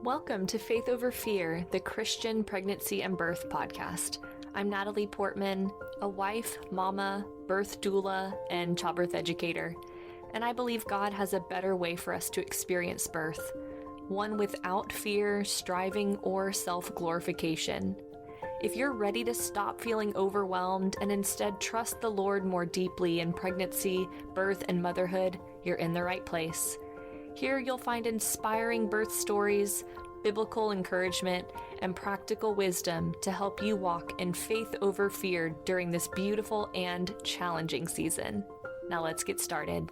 Welcome to Faith Over Fear, the Christian Pregnancy and Birth podcast. I'm Natalie Portman, a wife, mama, birth doula, and childbirth educator. And I believe God has a better way for us to experience birth, one without fear, striving, or self-glorification. If you're ready to stop feeling overwhelmed and instead trust the Lord more deeply in pregnancy, birth, and motherhood, you're in the right place. Here you'll find inspiring birth stories, biblical encouragement, and practical wisdom to help you walk in faith over fear during this beautiful and challenging season. Now let's get started.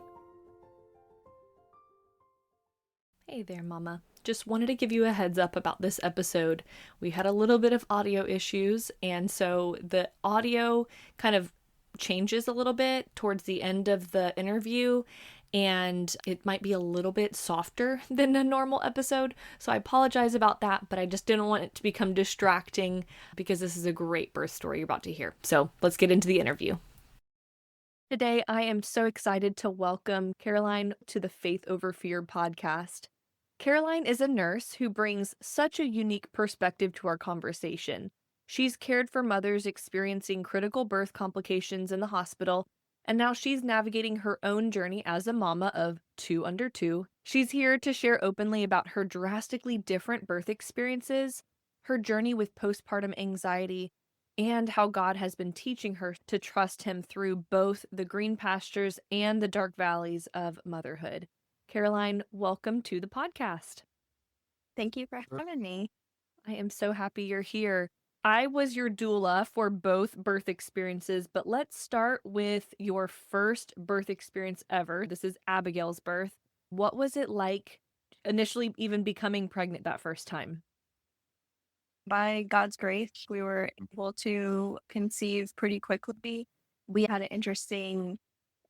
Hey there, Mama. Just wanted to give you a heads up about this episode. We had a little bit of audio issues, and so the audio kind of changes a little bit towards the end of the interview, and it might be a little bit softer than a normal episode. So I apologize about that, but I just didn't want it to become distracting because this is a great birth story you're about to hear. So let's get into the interview. Today, I am so excited to welcome Caroline to the Faith Over Fear podcast. Caroline is a nurse who brings such a unique perspective to our conversation. She's cared for mothers experiencing critical birth complications in the hospital, and now she's navigating her own journey as a mama of 2 under 2. She's here to share openly about her drastically different birth experiences, her journey with postpartum anxiety, and how God has been teaching her to trust Him through both the green pastures and the dark valleys of motherhood. Caroline, welcome to the podcast. Thank you for having me. I am so happy you're here. I was your doula for both birth experiences, but let's start with your first birth experience ever. This is Abigail's birth. What was it like initially even becoming pregnant that first time? By God's grace, we were able to conceive pretty quickly. We had an interesting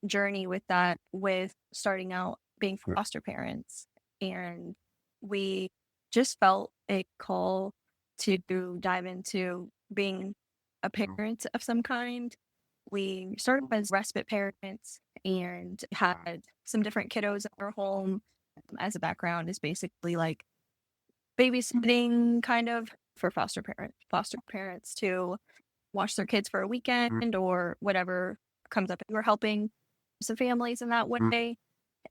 journey with that, with starting out being foster parents. And we just felt a call to dive into being a parent of some kind. We started as respite parents and had some different kiddos in our home. As a background, is basically like babysitting kind of for foster parents to watch their kids for a weekend or whatever comes up. We were helping some families in that way.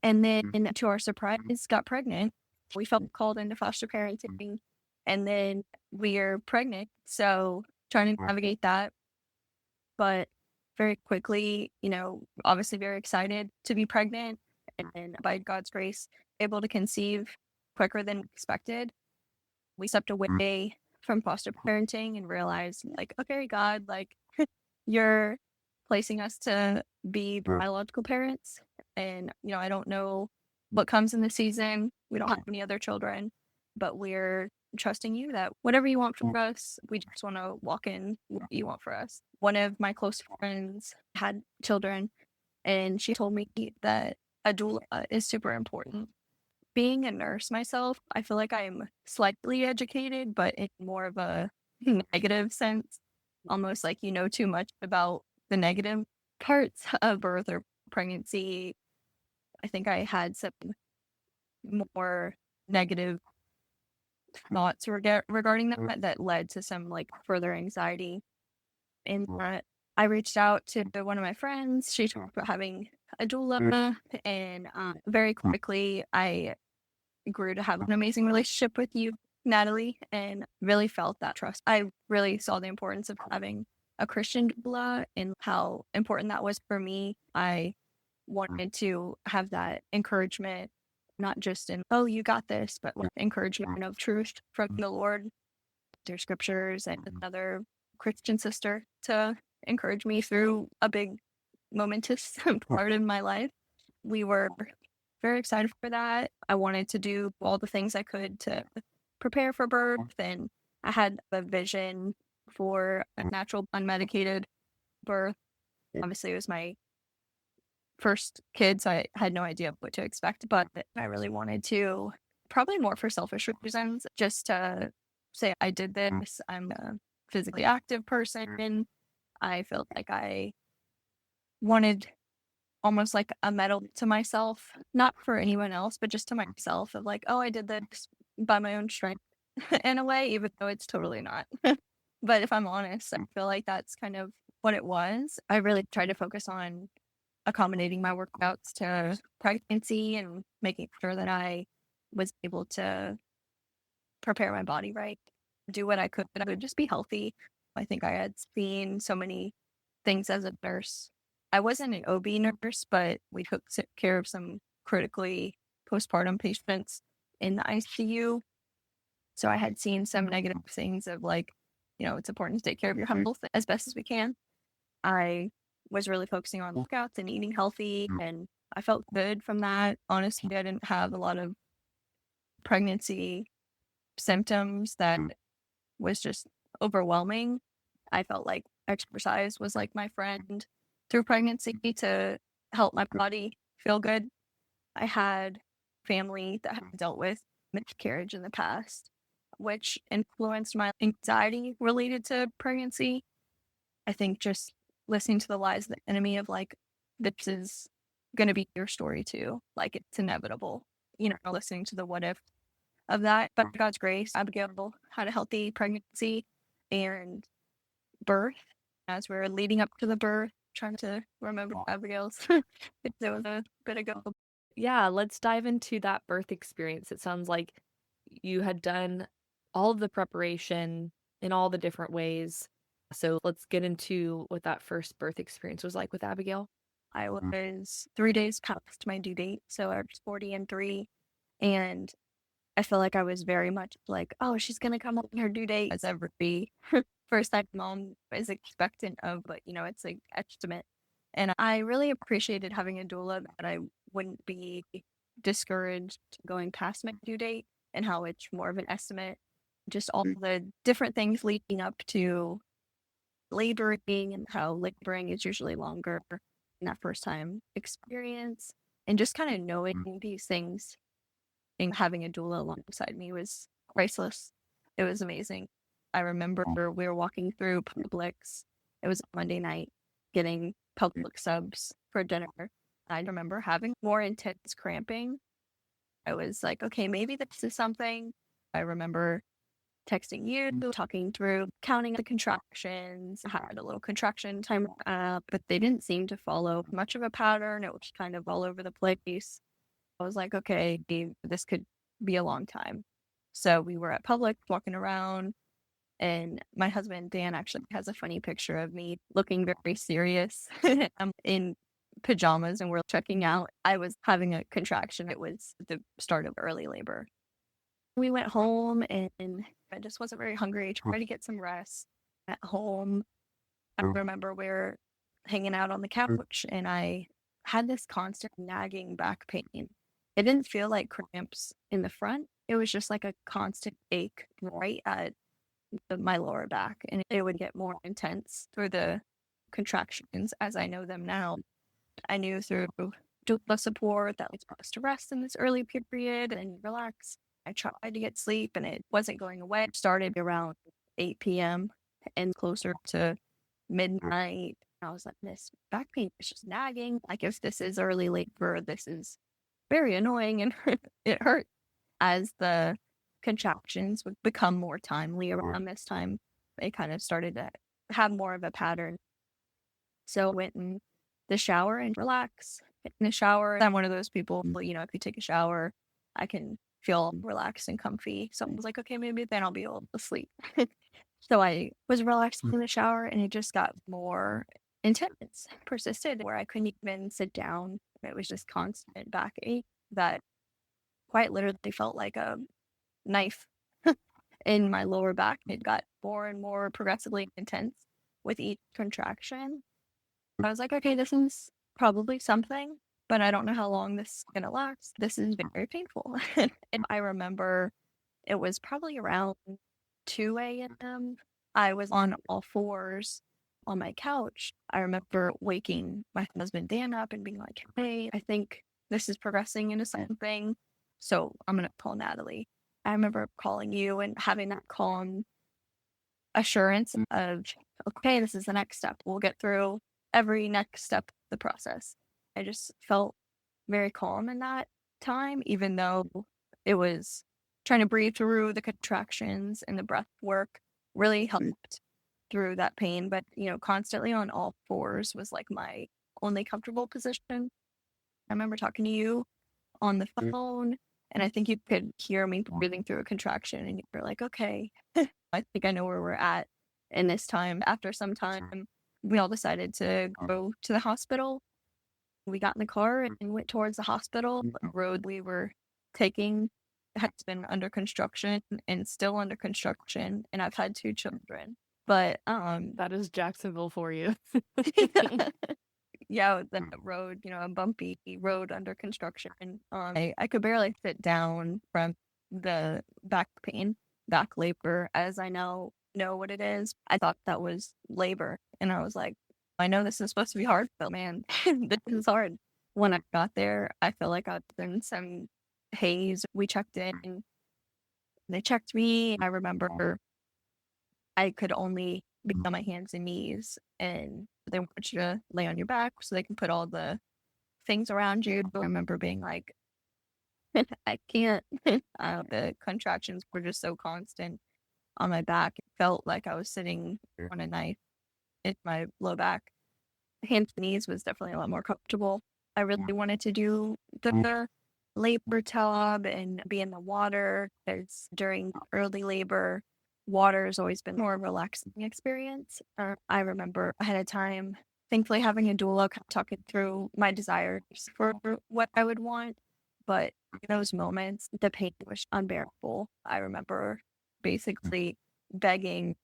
And then to our surprise, got pregnant. We felt called into foster parenting, and then we are pregnant. So trying to navigate that, but very quickly, obviously very excited to be pregnant, and by God's grace, able to conceive quicker than expected. We stepped away from foster parenting and realized, like, okay, God, like, you're placing us to be biological parents. And, I don't know what comes in the season. We don't have any other children, but we're trusting you that whatever you want from us, we just want to walk in what you want for us. One of my close friends had children, and she told me that a doula is super important. Being a nurse myself, I feel like I'm slightly educated, but in more of a negative sense, almost like you know too much about the negative parts of birth or pregnancy. I think I had some more negative thoughts regarding that led to some like further anxiety. In that, I reached out to one of my friends. She talked about having a doula, and very quickly I grew to have an amazing relationship with you, Natalie, and really felt that trust. I really saw the importance of having a Christian doula and how important that was for me. I wanted to have that encouragement, not just in, oh, you got this, but encouragement of truth from the Lord through scriptures and another Christian sister to encourage me through a big momentous part of my life. We were very excited for that. I wanted to do all the things I could to prepare for birth, and I had a vision for a natural, unmedicated birth. Obviously, it was my first kid, so I had no idea what to expect, but I really wanted to, probably more for selfish reasons, just to say I did this. I'm a physically active person. I felt like I wanted almost like a medal to myself, not for anyone else, but just to myself of like, oh, I did this, by my own strength in a way, even though it's totally not. But if I'm honest, I feel like that's kind of what it was. I really tried to focus on accommodating my workouts to pregnancy and making sure that I was able to prepare my body right, do what I could, that I would just be healthy. I think I had seen so many things as a nurse. I wasn't an OB nurse, but we took care of some critically postpartum patients in the ICU. So I had seen some negative things of like, it's important to take care of your health as best as we can. I was really focusing on workouts and eating healthy, and I felt good from that. Honestly, I didn't have a lot of pregnancy symptoms that was just overwhelming. I felt like exercise was like my friend through pregnancy to help my body feel good. I had family that had dealt with miscarriage in the past, which influenced my anxiety related to pregnancy. I think just listening to the lies of the enemy of like, this is going to be your story too. Like, it's inevitable, listening to the what if of that. But by God's grace, Abigail had a healthy pregnancy and birth. As we were leading up to the birth, trying to remember Abigail's, it was a bit ago. Yeah, let's dive into that birth experience. It sounds like you had done all of the preparation in all the different ways. So let's get into what that first birth experience was like with Abigail. I was 3 days past my due date, so I was 40 and 3, and I feel like I was very much like, oh, she's gonna come on her due date, as every first time mom is expectant of, but it's like estimate. And I really appreciated having a doula that I wouldn't be discouraged going past my due date and how it's more of an estimate. Just all the different things leading up to laboring and how laboring is usually longer in that first time experience. And just kind of knowing these things and having a doula alongside me was priceless. It was amazing. I remember we were walking through Publix. It was Monday night, getting Publix subs for dinner. I remember having more intense cramping. I was like, okay, maybe this is something. I remember texting you, talking through, counting the contractions. I had a little contraction timer app, but they didn't seem to follow much of a pattern. It was kind of all over the place. I was like, okay, this could be a long time. So we were at Publix walking around, and my husband, Dan, actually has a funny picture of me looking very serious. I'm in pajamas and we're checking out. I was having a contraction. It was the start of early labor. We went home and I just wasn't very hungry. I tried to get some rest at home. I remember we were hanging out on the couch and I had this constant nagging back pain. It didn't feel like cramps in the front. It was just like a constant ache right at my lower back. And it would get more intense through the contractions as I know them now. I knew through doula support that was supposed to rest in this early period and relax. I tried to get sleep and it wasn't going away. It started around 8 p.m. and closer to midnight. I was like, this back pain is just nagging. Like, if this is early labor, this is very annoying and it hurt. As the contractions would become more timely around this time, it kind of started to have more of a pattern. So I went in the shower and relax. In the shower, I'm one of those people, if you take a shower, I can feel relaxed and comfy. So I was like, okay, maybe then I'll be able to sleep. So I was relaxed in the shower and it just got more intense, persisted where I couldn't even sit down. It was just constant backache that quite literally felt like a knife in my lower back. It got more and more progressively intense with each contraction. I was like, okay, this is probably something, but I don't know how long this is going to last. This is very painful. And I remember it was probably around 2 a.m. I was on all fours on my couch. I remember waking my husband Dan up and being like, hey, I think this is progressing into something. So I'm going to call Natalie. I remember calling you and having that calm assurance of, okay, this is the next step. We'll get through every next step of the process. I just felt very calm in that time, even though it was trying to breathe through the contractions and the breath work really helped through that pain. But, constantly on all fours was like my only comfortable position. I remember talking to you on the phone, and I think you could hear me breathing through a contraction, and you were like, okay, I think I know where we're at. And this time, after some time, we all decided to go to the hospital. We got in the car and went towards the hospital. The road we were taking has been under construction and still under construction, and I've had two children. But That is Jacksonville for you. yeah, the road, a bumpy road under construction. I could barely sit down from the back pain, back labor, as I know what it is. I thought that was labor, and I was like, I know this is supposed to be hard, but man, this is hard. When I got there, I feel like I was in some haze. We checked in, they checked me. I remember I could only be on my hands and knees, and they want you to lay on your back so they can put all the things around you. I remember being like, I can't. The contractions were just so constant on my back. It felt like I was sitting on a knife in my low back. Hands and knees was definitely a lot more comfortable. I really wanted to do the labor tub and be in the water because during early labor, water has always been more relaxing experience. I remember ahead of time, thankfully having a doula talking through my desires for what I would want. But in those moments, the pain was unbearable. I remember basically begging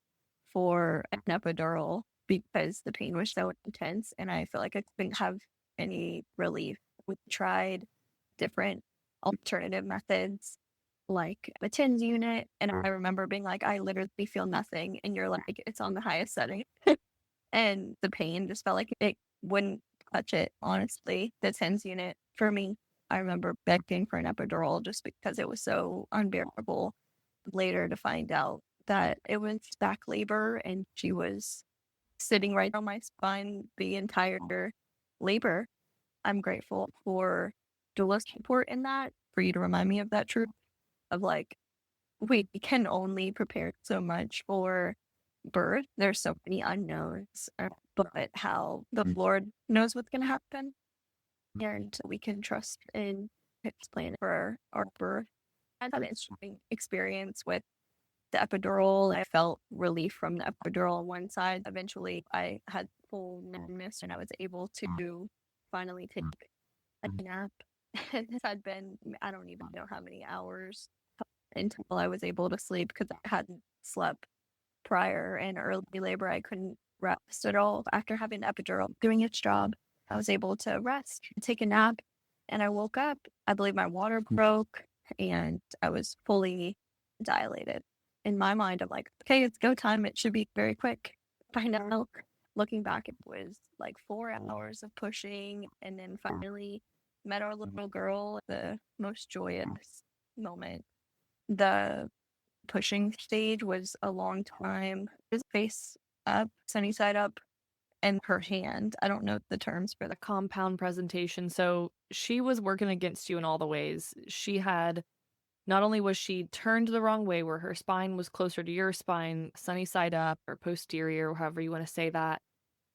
for an epidural because the pain was so intense and I felt like I couldn't have any relief. We tried different alternative methods like a TINS unit, and I remember being like, I literally feel nothing, and you're like, it's on the highest setting. And the pain just felt like it wouldn't touch it, honestly. The TINS unit for me, I remember begging for an epidural just because it was so unbearable. Later to find out that it was back labor and she was sitting right on my spine the entire labor. I'm grateful for doula support in that, for you to remind me of that truth of like, we can only prepare so much for birth. There's so many unknowns, but how the Lord knows what's going to happen. And we can trust in His plan for our birth. I had an interesting experience with the epidural. I felt relief from the epidural on one side. Eventually, I had full numbness and I was able to finally take a nap. And this had been, I don't even know how many hours until I was able to sleep because I hadn't slept prior. In early labor, I couldn't rest at all. After having the epidural doing its job, I was able to rest, take a nap, and I woke up. I believe my water broke and I was fully dilated. In my mind, I'm like, okay, it's go time. It should be very quick. By now, looking back, it was like 4 hours of pushing and then finally met our little girl, the most joyous moment. The pushing stage was a long time. His face up, sunny side up, and her hand. I don't know the terms for the Compound presentation. So she was working against you in all the ways. She had not only was she turned the wrong way where her spine was closer to your spine, sunny side up or posterior, however you want to say that,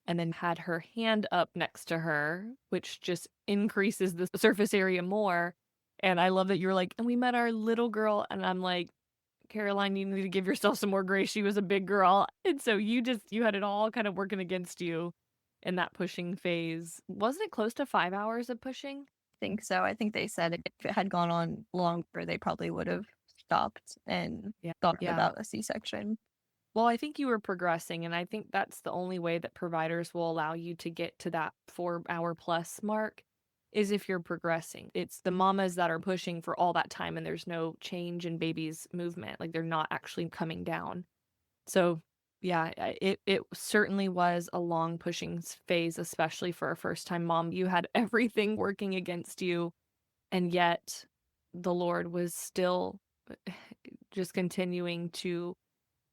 and then had her hand up next to her, which just increases the surface area more. And I love that you're like, and we met our little girl, and I'm like, Caroline, you need to give yourself some more grace. She was a big girl. And so you had it all kind of working against you in that pushing phase. Wasn't it close to 5 hours of pushing? think so. I think they said if it had gone on longer, they probably would have stopped and Yeah. thought Yeah. about a C-section. Well, I think you were progressing, and I think that's the only way that providers will allow you to get to that 4 hour plus mark is if you're progressing. It's the mamas that are pushing for all that time and there's no change in baby's movement. Like they're not actually coming down. So yeah, it certainly was a long pushing phase, especially for a first time mom. You had everything working against you, and yet the Lord was still just continuing to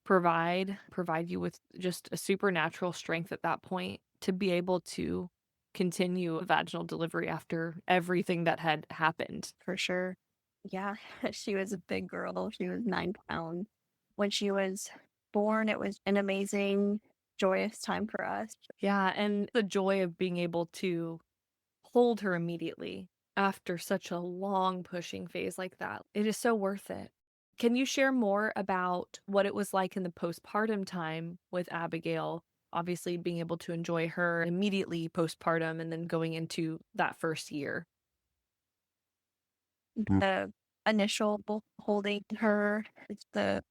provide you with just a supernatural strength at that point to be able to continue a vaginal delivery after everything that had happened. For sure. Yeah, she was a big girl. She was 9 pounds. When she was born, it was an amazing, joyous time for us. Yeah, and the joy of being able to hold her immediately after such a long pushing phase like that. It is so worth it. Can you share more about what it was like in the postpartum time with Abigail? Obviously, being able to enjoy her immediately postpartum and then going into that first year. The initial holding her is the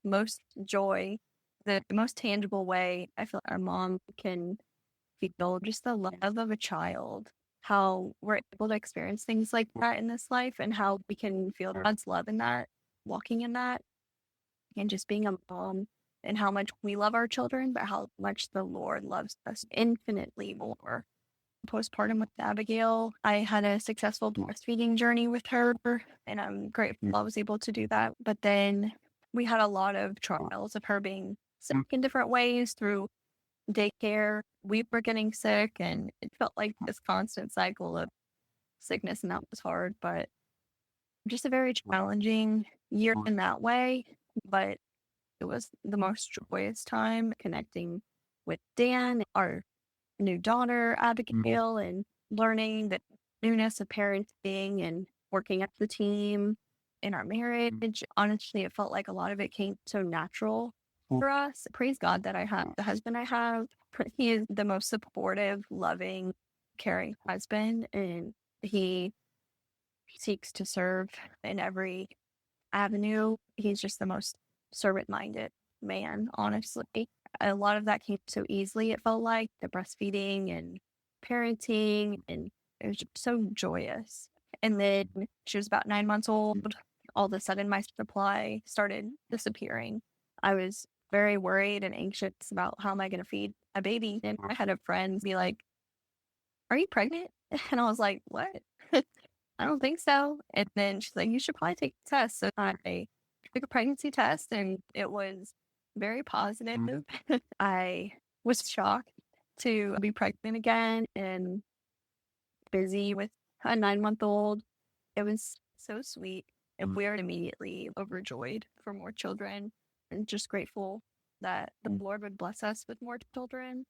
most joy, the most tangible way I feel our mom can feel just the love of a child, how we're able to experience things like that in this life and how we can feel God's love in that, walking in that, and just being a mom and how much we love our children, but how much the Lord loves us infinitely more. Postpartum with Abigail, I had a successful breastfeeding journey with her, and I'm grateful I was able to do that. But then we had a lot of trials of her being sick in different ways through daycare. We were getting sick, and it felt like this constant cycle of sickness, and that was hard, but just a very challenging year in that way. But it was the most joyous time connecting with Dan, our new daughter, Abigail, and learning the newness of parenting and working at the team in our marriage. Honestly, it felt like a lot of it came so natural for us. Praise God that I have the husband I have. He is the most supportive, loving, caring husband, and he seeks to serve in every avenue. He's just the most servant minded man, honestly. A lot of that came so easily, it felt like the breastfeeding and parenting, and it was just so joyous. And then she was about 9 months old. All of a sudden, my supply started disappearing. I was very worried and anxious about how am I going to feed a baby. And I had a friend be like, "Are you pregnant?" And I was like, "What?" I don't think so. And then she's like, you should probably take a test. So I took a pregnancy test and it was very positive. I was shocked to be pregnant again and busy with a 9 month old. It was so sweet. And we were immediately overjoyed for more children and just grateful that the Lord would bless us with more children.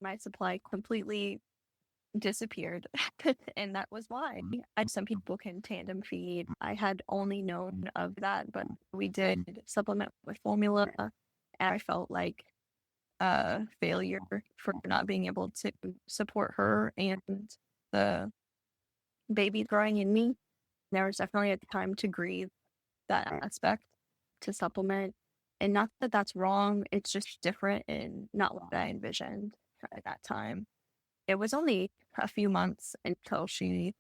My supply completely disappeared. And that was why. Some people can tandem feed. I had only known of that, but we did supplement with formula. And I felt like a failure for not being able to support her and the baby growing in me. There was definitely a time to grieve that aspect, to supplement. And not that that's wrong, it's just different and not what I envisioned at that time. It was only a few months until she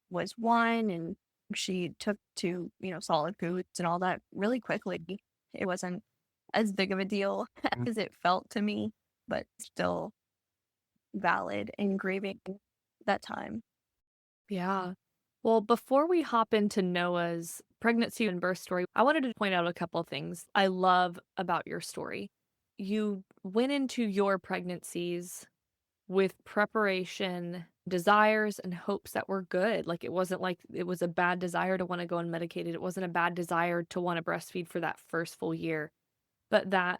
was 1 and she took to, solid foods and all that really quickly. It wasn't as big of a deal as it felt to me, but still valid in grieving that time. Yeah. Well, before we hop into Noah's pregnancy and birth story, I wanted to point out a couple things I love about your story. You went into your pregnancies with preparation, desires, and hopes that were good. Like it wasn't like it was a bad desire to want to go unmedicated. It wasn't a bad desire to want to breastfeed for that first full year, but that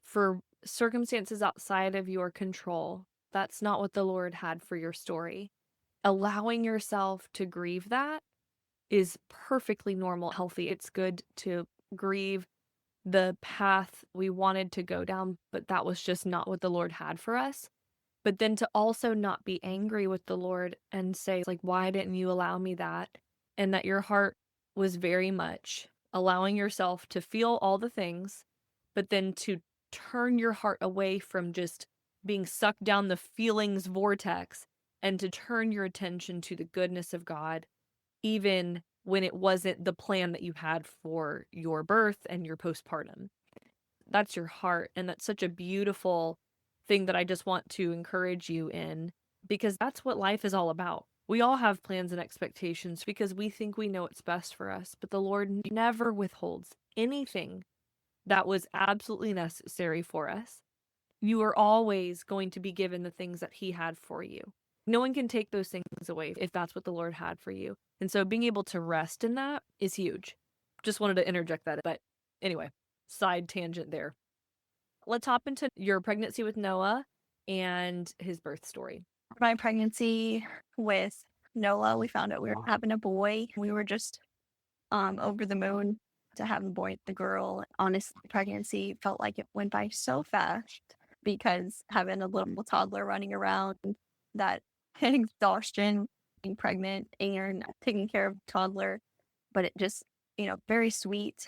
for circumstances outside of your control, that's not what the Lord had for your story. Allowing yourself to grieve that is perfectly normal, healthy. It's good to grieve the path we wanted to go down, but that was just not what the Lord had for us. But then to also not be angry with the Lord and say, like, why didn't you allow me that? And that your heart was very much allowing yourself to feel all the things, but then to turn your heart away from just being sucked down the feelings vortex and to turn your attention to the goodness of God, even when it wasn't the plan that you had for your birth and your postpartum. That's your heart. And that's such a beautiful thing that I just want to encourage you in because that's what life is all about. We all have plans and expectations because we think we know what's best for us, but the Lord never withholds anything that was absolutely necessary for us. You are always going to be given the things that He had for you. No one can take those things away if that's what the Lord had for you. And so being able to rest in that is huge. Just wanted to interject that. But anyway, side tangent there. Let's hop into your pregnancy with Noah and his birth story. My pregnancy with Noah, we found out we were having a boy. We were just over the moon to have a boy and a girl. Honestly, pregnancy felt like it went by so fast because having a little toddler running around, that exhaustion, being pregnant and taking care of a toddler, but it just, very sweet.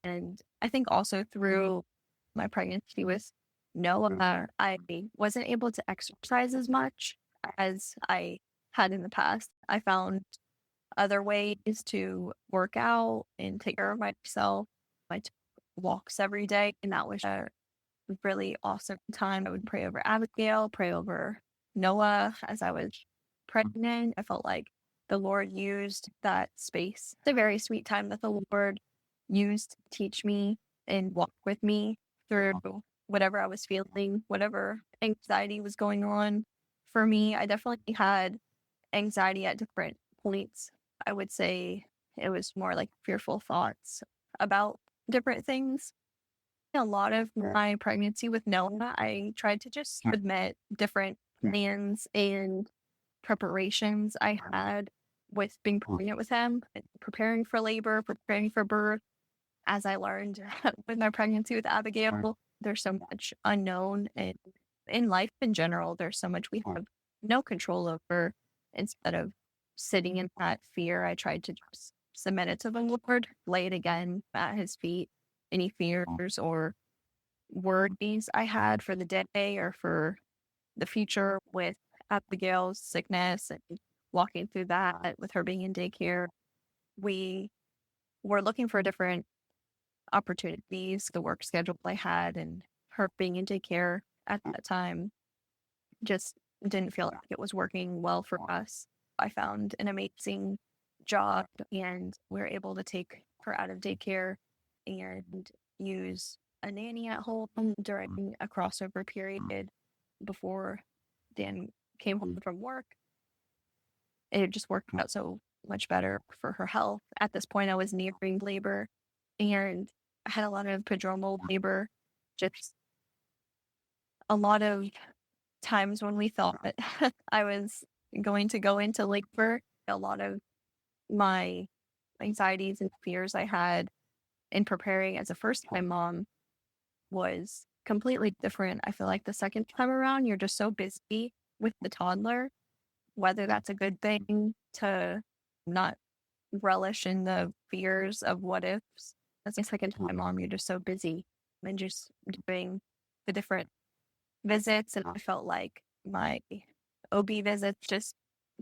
And I think also through my pregnancy with Noah, I wasn't able to exercise as much as I had in the past. I found other ways to work out and take care of myself. I took walks every day, and that was a really awesome time. I would pray over Abigail, pray over Noah as I was pregnant. I felt like the Lord used that space. It's a very sweet time that the Lord used to teach me and walk with me through whatever I was feeling, whatever anxiety was going on for me. I definitely had anxiety at different points. I would say it was more like fearful thoughts about different things. A lot of my pregnancy with Noah, I tried to just submit different plans and preparations I had with being pregnant with him, preparing for labor, preparing for birth. As I learned with my pregnancy with Abigail, there's so much unknown, and in life in general, there's so much we have no control over. Instead of sitting in that fear, I tried to just submit it to the Lord, lay it again at his feet. Any fears or worries I had for the day or for the future with Abigail's sickness and walking through that with her being in daycare, we were looking for different opportunities. The work schedule I had and her being in daycare at that time just didn't feel like it was working well for us. I found an amazing job and we were able to take her out of daycare and use a nanny at home during a crossover period before Dan came home from work. It just worked out so much better for her health. At this point, I was nearing labor and I had a lot of prodromal labor, just a lot of times when we thought I was going to go into labor. A lot of my anxieties and fears I had in preparing as a first time mom was completely different. I feel like the second time around, you're just so busy with the toddler, whether that's a good thing to not relish in the fears of what ifs. As a second time mom, you're just so busy and just doing the different visits. And I felt like my OB visits just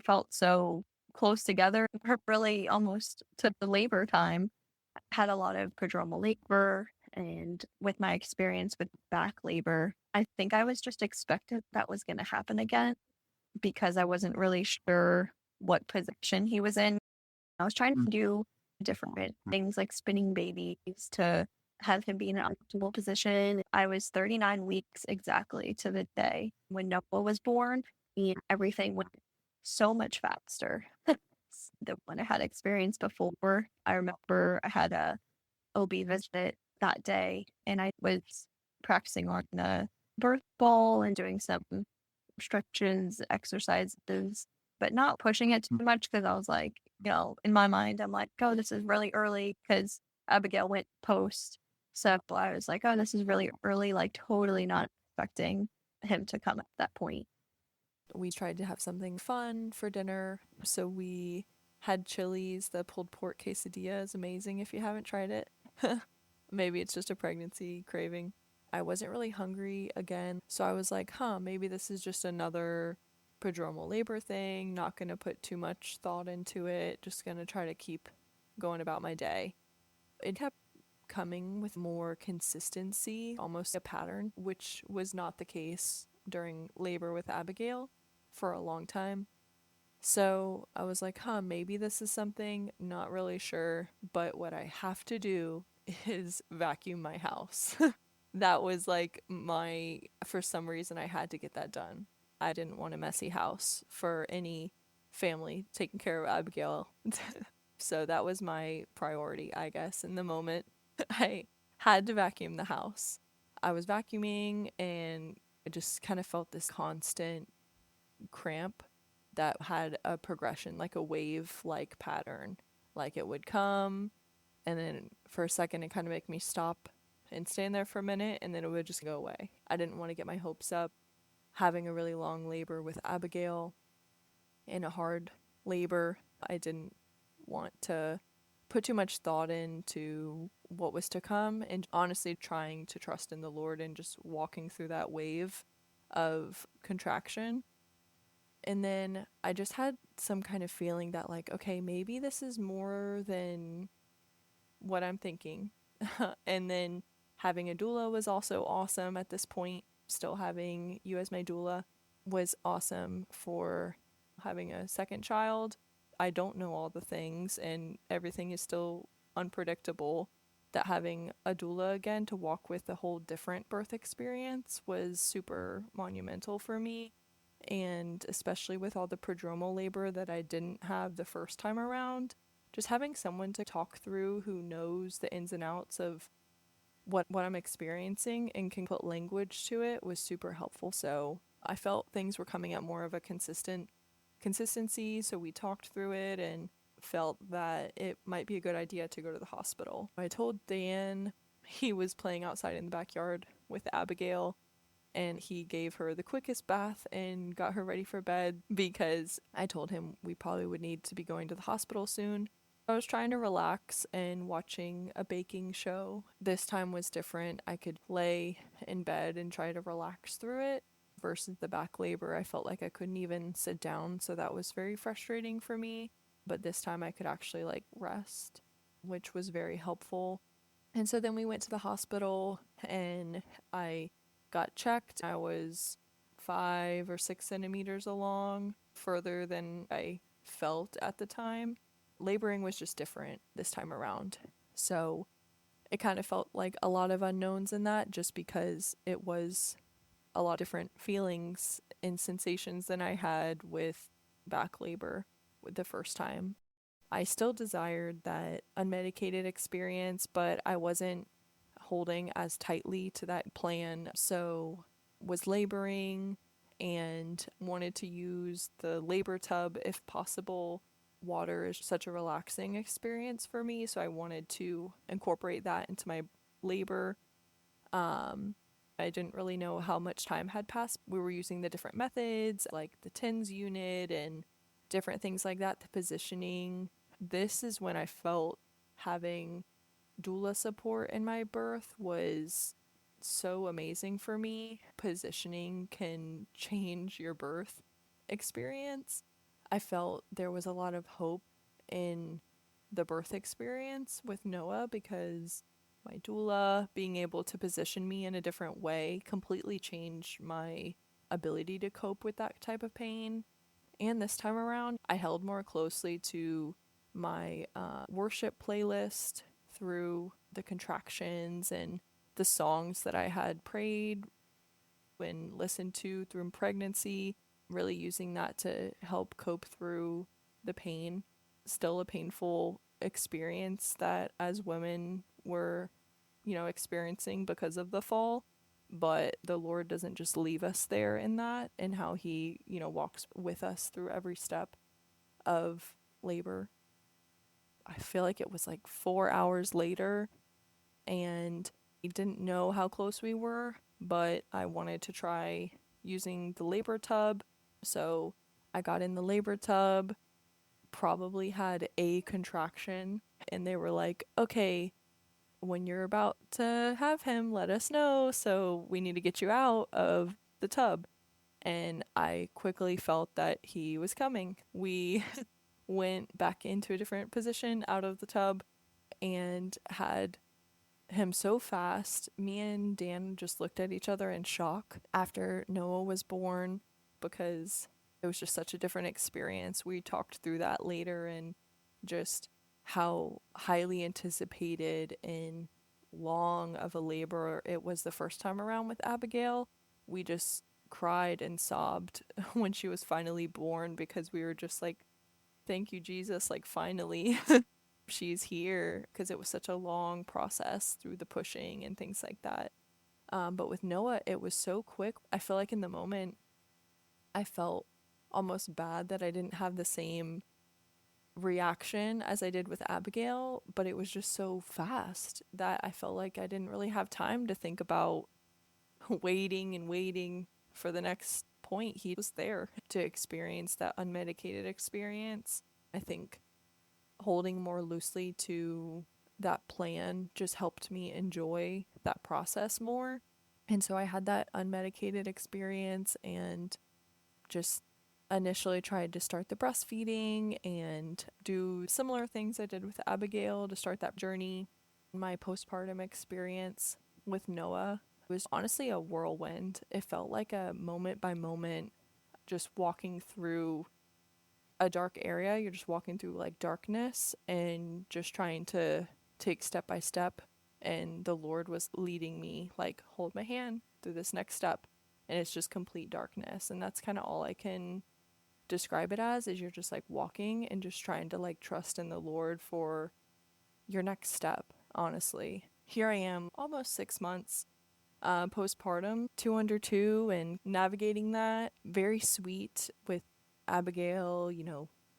felt so close together, really almost to the labor time. I had a lot of prodromal labor, and with my experience with back labor, I think I was just expected that was going to happen again because I wasn't really sure what position he was in. I was trying to do different things like spinning babies to have him be in an optimal position. I was 39 weeks exactly to the day when Noah was born, and everything went so much faster than when I had experienced before. I remember I had a OB visit that day, and I was practicing on the birth ball and doing some stretches, exercises, but not pushing it too much because I was like, in my mind, I'm like, oh, this is really early because Abigail went post. So I was like, oh, this is really early, like totally not expecting him to come at that point. We tried to have something fun for dinner, so we had Chili's. The pulled pork quesadilla is amazing if you haven't tried it. Maybe it's just a pregnancy craving. I wasn't really hungry again, so I was like, maybe this is just another prodromal labor thing, not gonna put too much thought into it, just gonna try to keep going about my day. It kept coming with more consistency, almost a pattern, which was not the case during labor with Abigail for a long time. So I was like, maybe this is something, not really sure, but what I have to do is vacuum my house. That was like for some reason, I had to get that done. I didn't want a messy house for any family, taking care of Abigail. So that was my priority, I guess, in the moment. I had to vacuum the house. I was vacuuming and I just kind of felt this constant cramp that had a progression, like a wave like pattern. Like it would come, and then for a second, it kind of make me stop and stand there for a minute, and then it would just go away. I didn't want to get my hopes up. Having a really long labor with Abigail in a hard labor, I didn't want to put too much thought into what was to come, and honestly trying to trust in the Lord and just walking through that wave of contraction. And then I just had some kind of feeling that, like, okay, maybe this is more than what I'm thinking. And then having a doula was also awesome at this point. Still having you as my doula was awesome for having a second child. I don't know all the things, and everything is still unpredictable. That having a doula again to walk with a whole different birth experience was super monumental for me. And especially with all the prodromal labor that I didn't have the first time around, just having someone to talk through who knows the ins and outs of what I'm experiencing and can put language to it was super helpful. So I felt things were coming at more of a consistency, so we talked through it and felt that it might be a good idea to go to the hospital. I told Dan, he was playing outside in the backyard with Abigail, and he gave her the quickest bath and got her ready for bed because I told him we probably would need to be going to the hospital soon. I was trying to relax and watching a baking show. This time was different. I could lay in bed and try to relax through it versus the back labor. I felt like I couldn't even sit down, so that was very frustrating for me. But this time I could actually like rest, which was very helpful. And so then we went to the hospital and I got checked. I was 5 or 6 centimeters along, further than I felt at the time. Laboring was just different this time around. So it kind of felt like a lot of unknowns in that, just because it was a lot of different feelings and sensations than I had with back labor with the first time. I still desired that unmedicated experience, but I wasn't holding as tightly to that plan. So was laboring and wanted to use the labor tub if possible. Water is such a relaxing experience for me, so I wanted to incorporate that into my labor. I didn't really know how much time had passed. We were using the different methods, like the TENS unit and different things like that, the positioning. This is when I felt having doula support in my birth was so amazing for me. Positioning can change your birth experience. I felt there was a lot of hope in the birth experience with Noah because my doula being able to position me in a different way completely changed my ability to cope with that type of pain. And this time around, I held more closely to my worship playlist through the contractions and the songs that I had prayed and listened to through pregnancy, really using that to help cope through the pain. Still a painful experience that as women were, experiencing because of the fall. But the Lord doesn't just leave us there in that, and how He, walks with us through every step of labor. I feel like it was like 4 hours later, and I didn't know how close we were, but I wanted to try using the labor tub. So I got in the labor tub, probably had a contraction, and they were like, okay, when you're about to have him, let us know. So we need to get you out of the tub. And I quickly felt that he was coming. We went back into a different position out of the tub and had him so fast. Me and Dan just looked at each other in shock after Noah was born because it was just such a different experience. We talked through that later and just how highly anticipated and long of a labor it was the first time around with Abigail. We just cried and sobbed when she was finally born because we were just like thank you, Jesus, like finally she's here, because it was such a long process through the pushing and things like that. But with Noah, it was so quick. I feel like in the moment, I felt almost bad that I didn't have the same reaction as I did with Abigail, but it was just so fast that I felt like I didn't really have time to think about waiting and waiting for the next point. He was there to experience that unmedicated experience. I think holding more loosely to that plan just helped me enjoy that process more. And so I had that unmedicated experience and just initially tried to start the breastfeeding and do similar things I did with Abigail to start that journey. My postpartum experience with Noah was honestly a whirlwind. It felt like a moment by moment, just walking through a dark area. You're just walking through like darkness and just trying to take step by step. And the Lord was leading me, like, hold my hand through this next step. And it's just complete darkness. And that's kind of all I can describe it as, is you're just like walking and just trying to like trust in the Lord for your next step, honestly. Here I am, almost 6 months postpartum, 2 under 2, and navigating that. Very sweet with Abigail,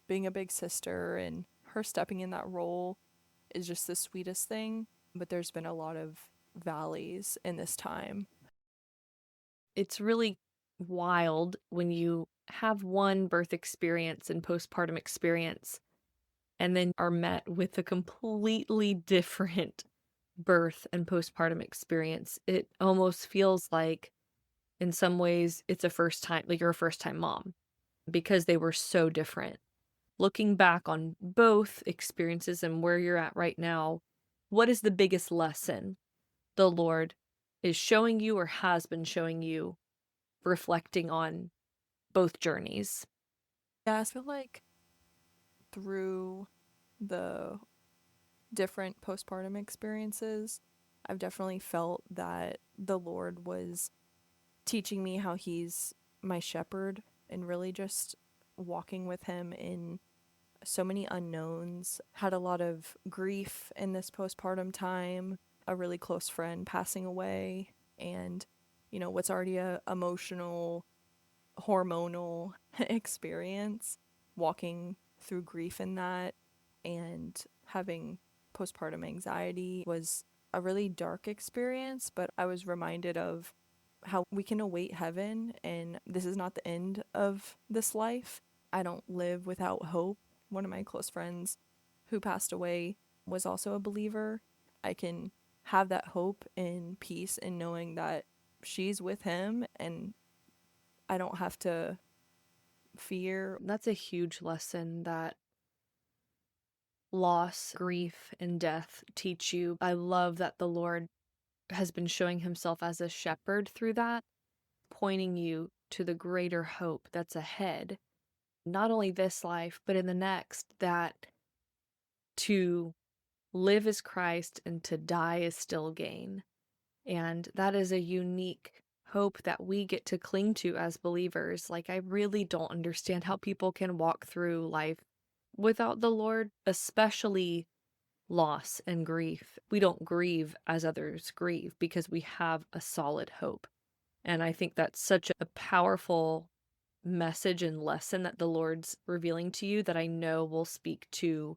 being a big sister and her stepping in that role is just the sweetest thing. But there's been a lot of valleys in this time. It's really wild when you have one birth experience and postpartum experience and then are met with a completely different birth and postpartum experience. It almost feels like, in some ways, it's a first time, like you're a first time mom, because they were so different. Looking back on both experiences and where you're at right now, what is the biggest lesson the Lord is showing you or has been showing you, reflecting on both journeys? Yeah, I feel like through the different postpartum experiences, I've definitely felt that the Lord was teaching me how He's my shepherd and really just walking with Him in so many unknowns. Had a lot of grief in this postpartum time, a really close friend passing away, and what's already a emotional, hormonal experience, walking through grief in that and having postpartum anxiety was a really dark experience, but I was reminded of how we can await heaven and this is not the end of this life. I don't live without hope. One of my close friends who passed away was also a believer. I can have that hope and peace in knowing that she's with him and I don't have to fear. That's a huge lesson that loss, grief, and death teach you. I love that the Lord has been showing himself as a shepherd through that, pointing you to the greater hope that's ahead, not only this life, but in the next, that to live is Christ and to die is still gain. And that is a unique hope that we get to cling to as believers. Like, I really don't understand how people can walk through life without the Lord, especially loss and grief. We don't grieve as others grieve because we have a solid hope. And I think that's such a powerful message and lesson that the Lord's revealing to you that I know will speak to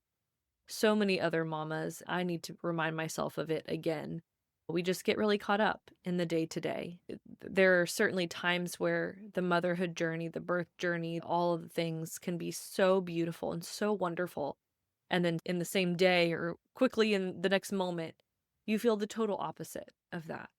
so many other mamas. I need to remind myself of it again. We just get really caught up in the day to day. There are certainly times where the motherhood journey, the birth journey, all of the things can be so beautiful and so wonderful. And then in the same day or quickly in the next moment, you feel the total opposite of that.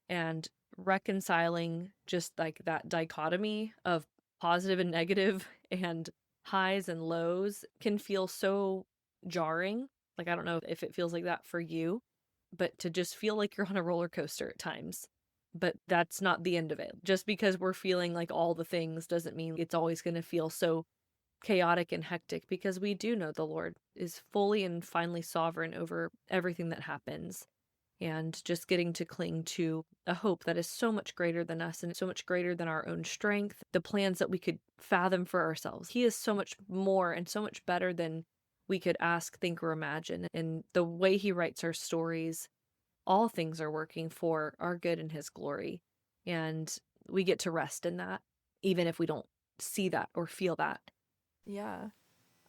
And reconciling just like that dichotomy of positive and negative and highs and lows can feel so jarring. Like, I don't know if it feels like that for you, but to just feel like you're on a roller coaster at times. But that's not the end of it. Just because we're feeling like all the things doesn't mean it's always going to feel so chaotic and hectic, because we do know the Lord is fully and finally sovereign over everything that happens. and just getting to cling to a hope that is so much greater than us and so much greater than our own strength, the plans that we could fathom for ourselves. He is so much more and so much better than we could ask, think, or imagine. And the way he writes our stories, all things are working for our good and his glory. And we get to rest in that, even if we don't see that or feel that. Yeah.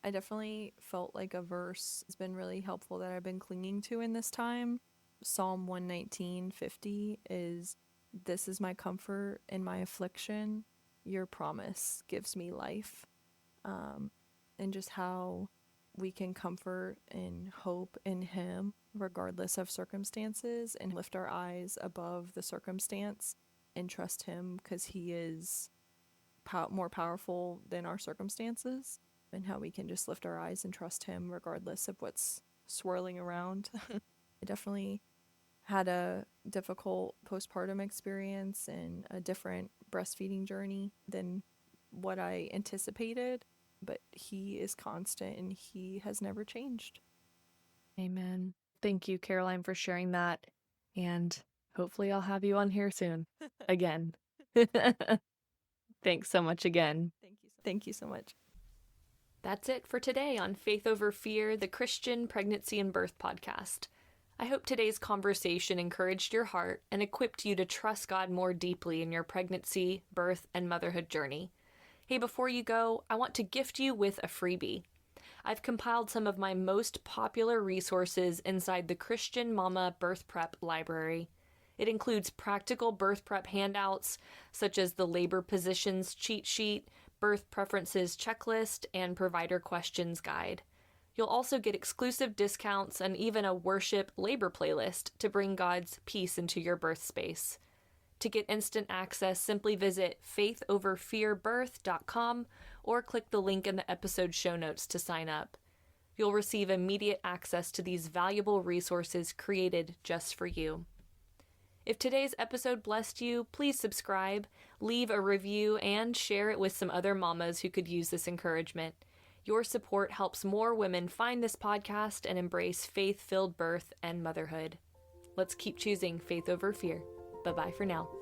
I definitely felt like a verse has been really helpful that I've been clinging to in this time. Psalm 119:50 is, "This is my comfort in my affliction. Your promise gives me life." And just how we can comfort and hope in him regardless of circumstances and lift our eyes above the circumstance and trust him because he is more powerful than our circumstances, and how we can just lift our eyes and trust him regardless of what's swirling around. I definitely had a difficult postpartum experience and a different breastfeeding journey than what I anticipated, but he is constant and he has never changed. Amen. Thank you, Caroline, for sharing that. And hopefully I'll have you on here soon again. Thanks so much again. Thank you so much. That's it for today on Faith Over Fear, the Christian Pregnancy and Birth podcast. I hope today's conversation encouraged your heart and equipped you to trust God more deeply in your pregnancy, birth, and motherhood journey. Hey, before you go, I want to gift you with a freebie. I've compiled some of my most popular resources inside the Christian Mama Birth Prep Library. It includes practical birth prep handouts, such as the labor positions cheat sheet, birth preferences checklist, and provider questions guide. You'll also get exclusive discounts and even a worship labor playlist to bring God's peace into your birth space. To get instant access, simply visit faithoverfearbirth.com or click the link in the episode show notes to sign up. You'll receive immediate access to these valuable resources created just for you. If today's episode blessed you, please subscribe, leave a review, and share it with some other mamas who could use this encouragement. Your support helps more women find this podcast and embrace faith-filled birth and motherhood. Let's keep choosing faith over fear. Bye-bye for now.